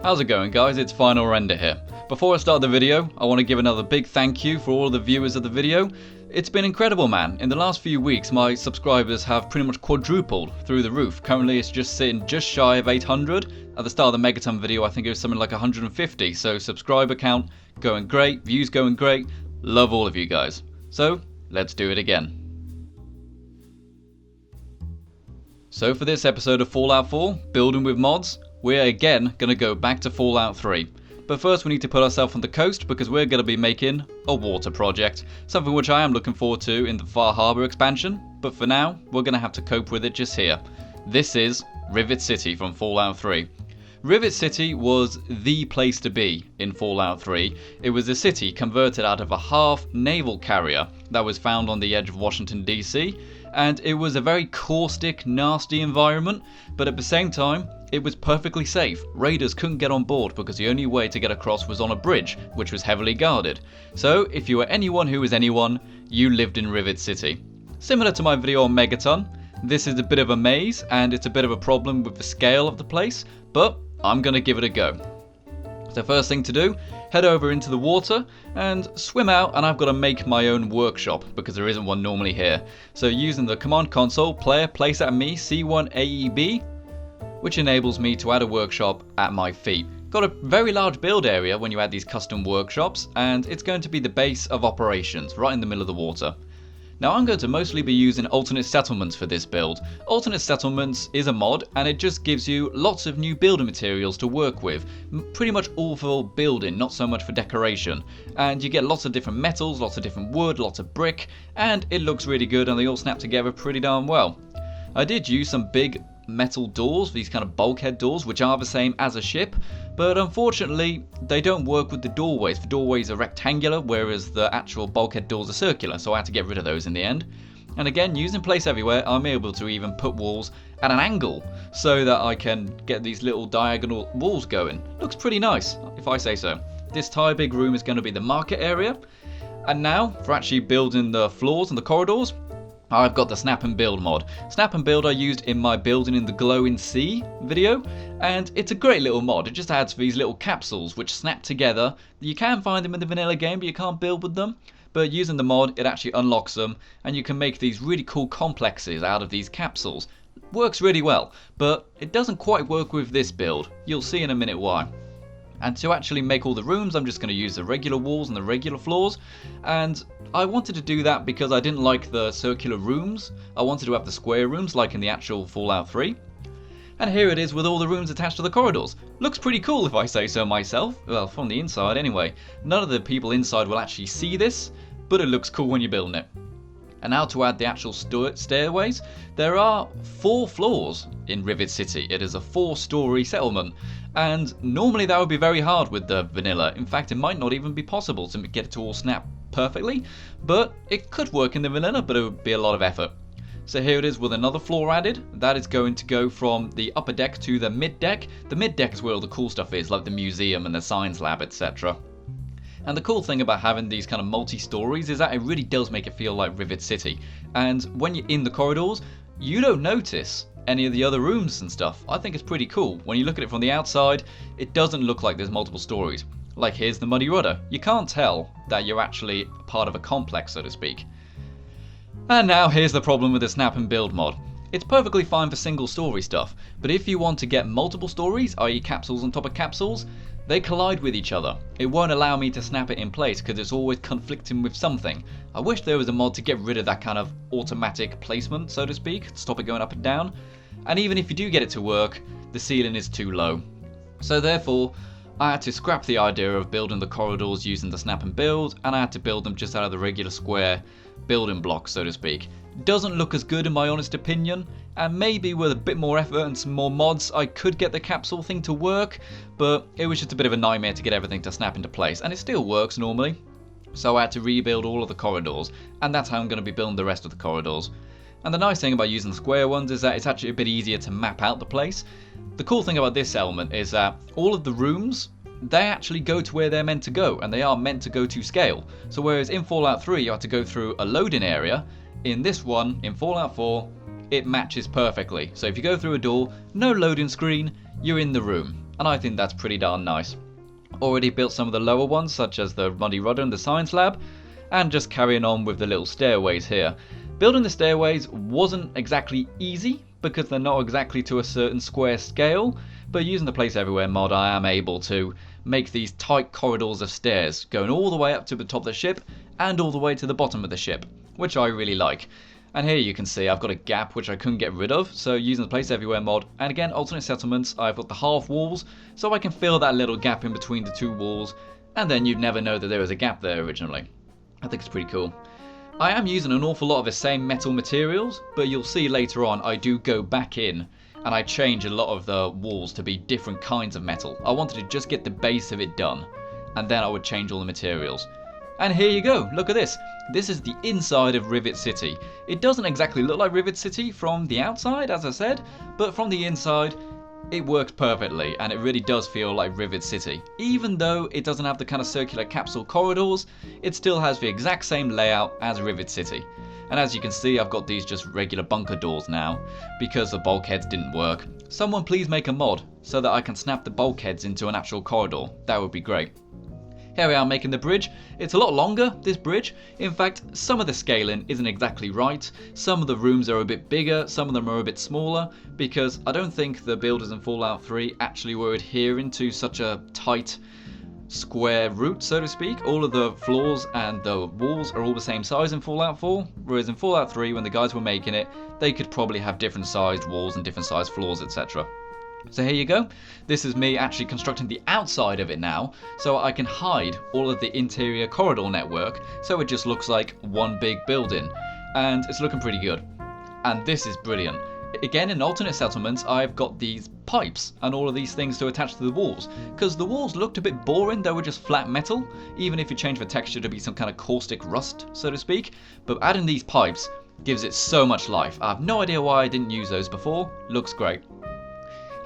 How's it going, guys? It's Final Render here. Before I start the video, I want to give another big thank you for all of the viewers of the video. It's been incredible, man. In the last few weeks, my subscribers have pretty much quadrupled through the roof. Currently, it's just sitting just shy of 800. At the start of the Megaton video, I think it was something like 150. So subscriber count going great, views going great. Love all of you guys. So let's do it again. So for this episode of Fallout 4, Building with Mods, we're again going to go back to Fallout 3. But first we need to put ourselves on the coast because we're going to be making a water project. Something which I am looking forward to in the Far Harbour expansion. But for now, we're going to have to cope with it just here. This is Rivet City from Fallout 3. Rivet City was the place to be in Fallout 3. It was a city converted out of a half naval carrier that was found on the edge of Washington DC. And it was a very caustic, nasty environment, but at the same time, it was perfectly safe. Raiders couldn't get on board because the only way to get across was on a bridge, which was heavily guarded. So, if you were anyone who was anyone, you lived in Rivet City. Similar to my video on Megaton, this is a bit of a maze, and it's a bit of a problem with the scale of the place, but I'm gonna give it a go. So first thing to do, head over into the water and swim out, and I've got to make my own workshop because there isn't one normally here. So using the command console, player place at me C1AEB, which enables me to add a workshop at my feet. Got a very large build area when you add these custom workshops, and it's going to be the base of operations right in the middle of the water. Now I'm going to mostly be using alternate settlements for this build. Alternate settlements is a mod and it just gives you lots of new building materials to work with. Pretty much all for building, not so much for decoration. And you get lots of different metals, lots of different wood, lots of brick, and it looks really good and they all snap together pretty darn well. I did use some big metal doors, these kind of bulkhead doors, which are the same as a ship, but unfortunately they don't work with the doorways. The doorways are rectangular, whereas the actual bulkhead doors are circular, so I had to get rid of those in the end. And again, using place everywhere, I'm able to even put walls at an angle so that I can get these little diagonal walls going. Looks pretty nice, if I say so. This entire big room is going to be the market area, and now for actually building the floors and the corridors, I've got the Snap and Build mod. Snap and Build I used in my Building in the Glowing Sea video, and it's a great little mod. It just adds these little capsules which snap together. You can find them in the vanilla game, but you can't build with them. But using the mod, it actually unlocks them, and you can make these really cool complexes out of these capsules. Works really well, but it doesn't quite work with this build. You'll see in a minute why. And to actually make all the rooms, I'm just going to use the regular walls and the regular floors. And I wanted to do that because I didn't like the circular rooms. I wanted to have the square rooms like in the actual Fallout 3. And here it is with all the rooms attached to the corridors. Looks pretty cool if I say so myself. Well, from the inside anyway. None of the people inside will actually see this, but it looks cool when you're building it. And now to add the actual stairways, there are 4 floors in Rivet City. It is a 4-story settlement, and normally that would be very hard with the vanilla. In fact, it might not even be possible to get it to all snap perfectly, but it could work in the vanilla, but it would be a lot of effort. So here it is with another floor added. That is going to go from the upper deck to the mid deck. The mid deck is where all the cool stuff is, like the museum and the science lab, etc. And the cool thing about having these kind of multi-stories is that it really does make it feel like Rivet City. And when you're in the corridors, you don't notice any of the other rooms and stuff. I think it's pretty cool. When you look at it from the outside, it doesn't look like there's multiple stories. Like here's the Muddy Rudder. You can't tell that you're actually part of a complex, so to speak. And now here's the problem with the Snap and Build mod. It's perfectly fine for single story stuff, but if you want to get multiple stories, i.e. capsules on top of capsules, they collide with each other. It won't allow me to snap it in place because it's always conflicting with something. I wish there was a mod to get rid of that kind of automatic placement, so to speak, stop it going up and down. And even if you do get it to work, the ceiling is too low. So therefore, I had to scrap the idea of building the corridors using the Snap and Build, and I had to build them just out of the regular square building blocks, so to speak. Doesn't look as good in my honest opinion, and maybe with a bit more effort and some more mods I could get the capsule thing to work, but it was just a bit of a nightmare to get everything to snap into place, and it still works normally. So I had to rebuild all of the corridors, and that's how I'm going to be building the rest of the corridors. And the nice thing about using the square ones is that it's actually a bit easier to map out the place. The cool thing about this element is that all of the rooms, they actually go to where they're meant to go, and they are meant to go to scale. So whereas in Fallout 3 you had to go through a loading area, in this one, in Fallout 4, it matches perfectly. So if you go through a door, no loading screen, you're in the room. and I think that's pretty darn nice. Already built some of the lower ones, such as the Muddy Rudder and the Science Lab, and just carrying on with the little stairways here. Building the stairways wasn't exactly easy, because they're not exactly to a certain square scale, but using the Place Everywhere mod I am able to make these tight corridors of stairs, going all the way up to the top of the ship, and all the way to the bottom of the ship, which I really like. And here you can see I've got a gap which I couldn't get rid of, so using the Place Everywhere mod, and again alternate settlements, I've got the half walls, so I can fill that little gap in between the two walls, and then you'd never know that there was a gap there originally. I think it's pretty cool. I am using an awful lot of the same metal materials, but you'll see later on I do go back in and I change a lot of the walls to be different kinds of metal. I wanted to just get the base of it done, and then I would change all the materials. And here you go, look at this. This is the inside of Rivet City. It doesn't exactly look like Rivet City from the outside, as I said, but from the inside, it works perfectly, and it really does feel like Rivet City. Even though it doesn't have the kind of circular capsule corridors, it still has the exact same layout as Rivet City. And as you can see, I've got these just regular bunker doors now, because the bulkheads didn't work. Someone please make a mod, so that I can snap the bulkheads into an actual corridor. That would be great. Here we are making the bridge. It's a lot longer, this bridge. In fact, some of the scaling isn't exactly right. Some of the rooms are a bit bigger, some of them are a bit smaller, because I don't think the builders in Fallout 3 actually were adhering to such a tight square route, so to speak. All of the floors and the walls are all the same size in Fallout 4, whereas in Fallout 3, when the guys were making it, they could probably have different sized walls and different sized floors, etc. So here you go. This is me actually constructing the outside of it now, so I can hide all of the interior corridor network, so it just looks like one big building, and it's looking pretty good. And this is brilliant. Again, in alternate settlements, I've got these pipes and all of these things to attach to the walls, because the walls looked a bit boring. They were just flat metal, even if you change the texture to be some kind of caustic rust, so to speak. But adding these pipes gives it so much life. I have no idea why I didn't use those before. Looks great.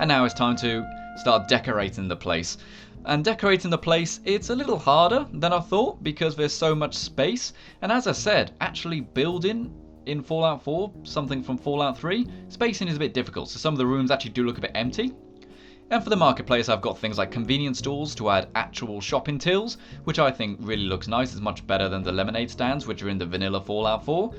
And now it's time to start decorating the place. And decorating the place, it's a little harder than I thought, because there's so much space. And as I said, actually building in Fallout 4 something from Fallout 3, spacing is a bit difficult, so some of the rooms actually do look a bit empty. And for the marketplace, I've got things like convenience stores to add actual shopping tills, which I think really looks nice. It's much better than the lemonade stands, which are in the vanilla Fallout 4.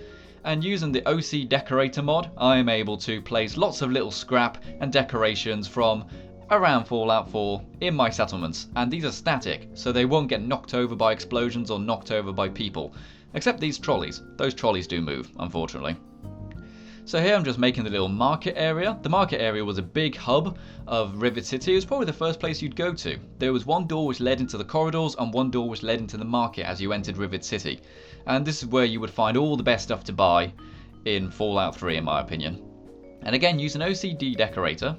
And using the OCDecorator mod, I am able to place lots of little scrap and decorations from around Fallout 4 in my settlements. And these are static, so they won't get knocked over by explosions or knocked over by people. Except these trolleys. Those trolleys do move, unfortunately. So here I'm just making the little market area. The market area was a big hub of Rivet City. It was probably the first place you'd go to. There was one door which led into the corridors and one door which led into the market as you entered Rivet City. And this is where you would find all the best stuff to buy in Fallout 3 in my opinion. And again, using OCDecorator,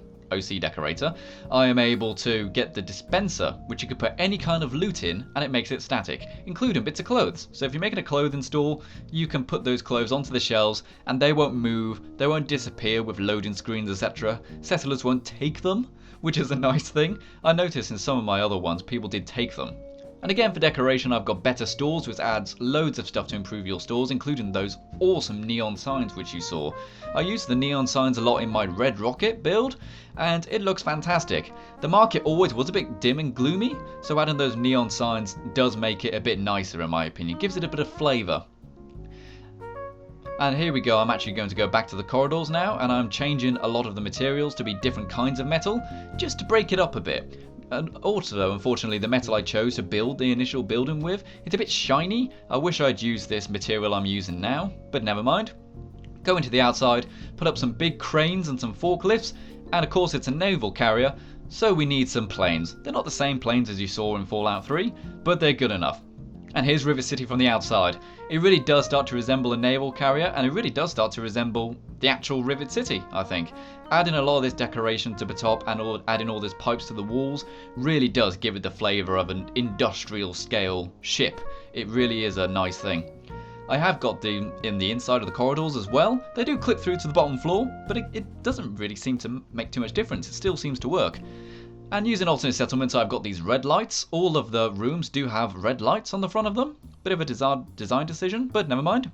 I am able to get the dispenser, which you could put any kind of loot in, and it makes it static, including bits of clothes. So if you're making a clothing store, you can put those clothes onto the shelves, and they won't move, they won't disappear with loading screens, etc. Settlers won't take them, which is a nice thing. I noticed in some of my other ones, people did take them. And again, for decoration, I've got better stores, which adds loads of stuff to improve your stores, including those awesome neon signs which you saw. I used the neon signs a lot in my Red Rocket build, and it looks fantastic. The market always was a bit dim and gloomy, so adding those neon signs does make it a bit nicer in my opinion. Gives it a bit of flavour. And here we go, I'm actually going to go back to the corridors now, and I'm changing a lot of the materials to be different kinds of metal, just to break it up a bit. And also, unfortunately, the metal I chose to build the initial building with, it's a bit shiny. I wish I'd used this material I'm using now, but never mind. Go into the outside, put up some big cranes and some forklifts, and of course it's a naval carrier, so we need some planes. They're not the same planes as you saw in Fallout 3, but they're good enough. And here's Rivet City from the outside. It really does start to resemble a naval carrier, and it really does start to resemble the actual Rivet City, I think. Adding a lot of this decoration to the top and adding all these pipes to the walls really does give it the flavour of an industrial scale ship. It really is a nice thing. I have got them in the inside of the corridors as well. They do clip through to the bottom floor, but it doesn't really seem to make too much difference. It still seems to work. And using alternate settlements, I've got these red lights. All of the rooms do have red lights on the front of them. Bit of a design decision, but never mind.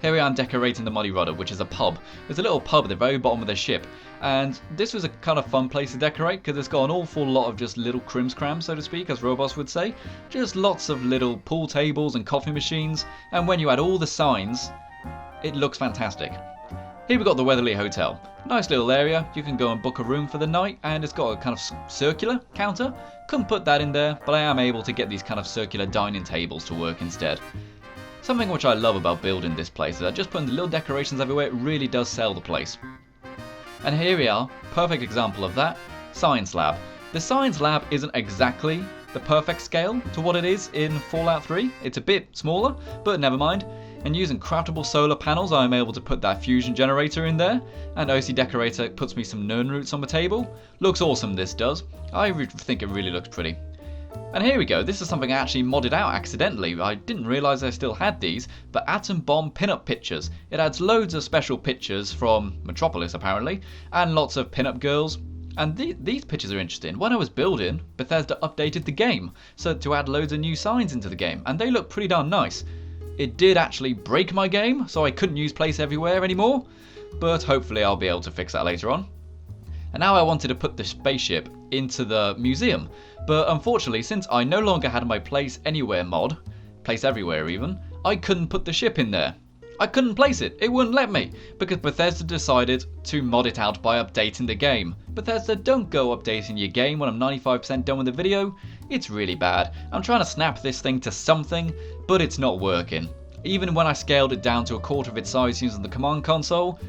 Here I am decorating the Muddy Rudder, which is a pub. There's a little pub at the very bottom of the ship, and this was a kind of fun place to decorate because it's got an awful lot of just little crimscrams, so to speak, as robots would say. Just lots of little pool tables and coffee machines, and when you add all the signs, it looks fantastic. Here we've got the Weatherly Hotel. Nice little area, you can go and book a room for the night, and it's got a kind of circular counter. Couldn't put that in there, but I am able to get these kind of circular dining tables to work instead. Something which I love about building this place is that just putting the little decorations everywhere, it really does sell the place. And here we are, perfect example of that, Science Lab. The Science Lab isn't exactly the perfect scale to what it is in Fallout 3. It's a bit smaller, but never mind. And using craftable solar panels, I am able to put that fusion generator in there. And OCDecorator puts me some nern roots on the table. Looks awesome, this does. I think it really looks pretty. And here we go, this is something I actually modded out accidentally. I didn't realise I still had these, but Atom Bomb pinup pictures. It adds loads of special pictures from Metropolis apparently, and lots of pinup girls. And these pictures are interesting. When I was building, Bethesda updated the game, so to add loads of new signs into the game, and they look pretty darn nice. It did actually break my game, so I couldn't use Place Everywhere anymore, but hopefully I'll be able to fix that later on. And now I wanted to put the spaceship into the museum, but unfortunately since I no longer had my Place Anywhere mod, Place Everywhere even, I couldn't put the ship in there. I couldn't place it, it wouldn't let me, because Bethesda decided to mod it out by updating the game. Bethesda, don't go updating your game when I'm 95% done with the video, it's really bad. I'm trying to snap this thing to something, but it's not working. Even when I scaled it down to a quarter of its size using the command console,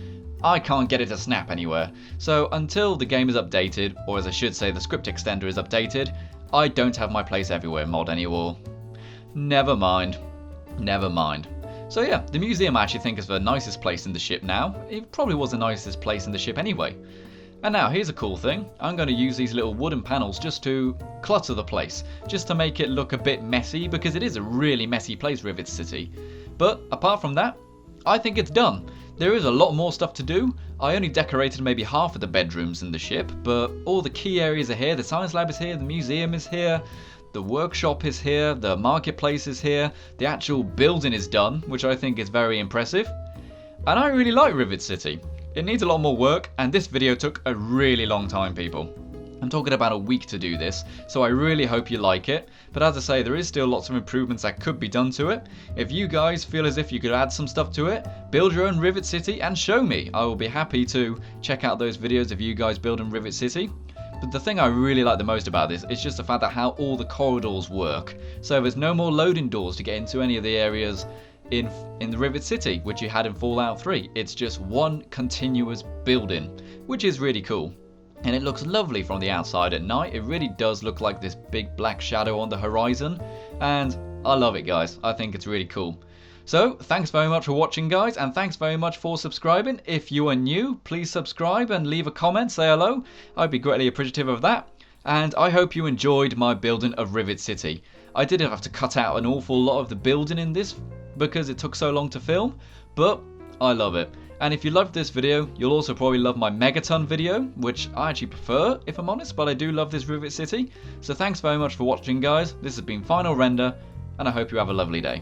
I can't get it to snap anywhere. So until the game is updated, or as I should say the script extender is updated, I don't have my Place Everywhere mod anymore. Never mind. Never mind. So yeah, the museum I actually think is the nicest place in the ship now. It probably was the nicest place in the ship anyway. And now here's a cool thing. I'm going to use these little wooden panels just to clutter the place. Just to make it look a bit messy, because it is a really messy place, Rivet City. But apart from that, I think it's done. There is a lot more stuff to do. I only decorated maybe half of the bedrooms in the ship, but all the key areas are here. The science lab is here, the museum is here, the workshop is here, the marketplace is here, the actual building is done, which I think is very impressive. And I really like Rivet City. It needs a lot more work, and this video took a really long time, people. I'm talking about a week to do this, so I really hope you like it. But as I say, there is still lots of improvements that could be done to it. If you guys feel as if you could add some stuff to it, build your own Rivet City and show me. I will be happy to check out those videos of you guys building Rivet City. But the thing I really like the most about this is just the fact that how all the corridors work. So there's no more loading doors to get into any of the areas in the Rivet City, which you had in Fallout 3. It's just one continuous building, which is really cool. And it looks lovely from the outside at night. It really does look like this big black shadow on the horizon. And I love it, guys. I think it's really cool. So, thanks very much for watching, guys. And thanks very much for subscribing. If you are new, please subscribe and leave a comment. Say hello. I'd be greatly appreciative of that. And I hope you enjoyed my building of Rivet City. I did have to cut out an awful lot of the building in this because it took so long to film. But I love it. And if you loved this video, you'll also probably love my Megaton video, which I actually prefer, if I'm honest, but I do love this Rivet City. So thanks very much for watching, guys. This has been Final Render, and I hope you have a lovely day.